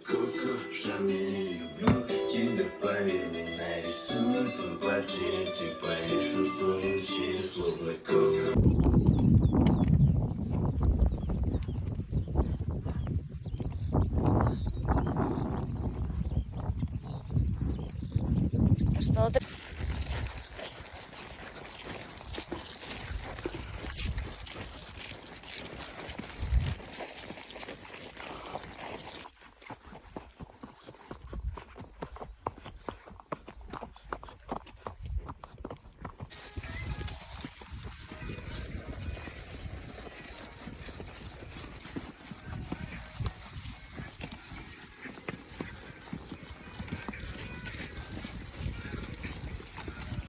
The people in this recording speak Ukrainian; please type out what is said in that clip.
Коко, Шами, люблю тебя, поверь, нарисую твой портретик, повешу свою честь, словно Коко. Та що ти?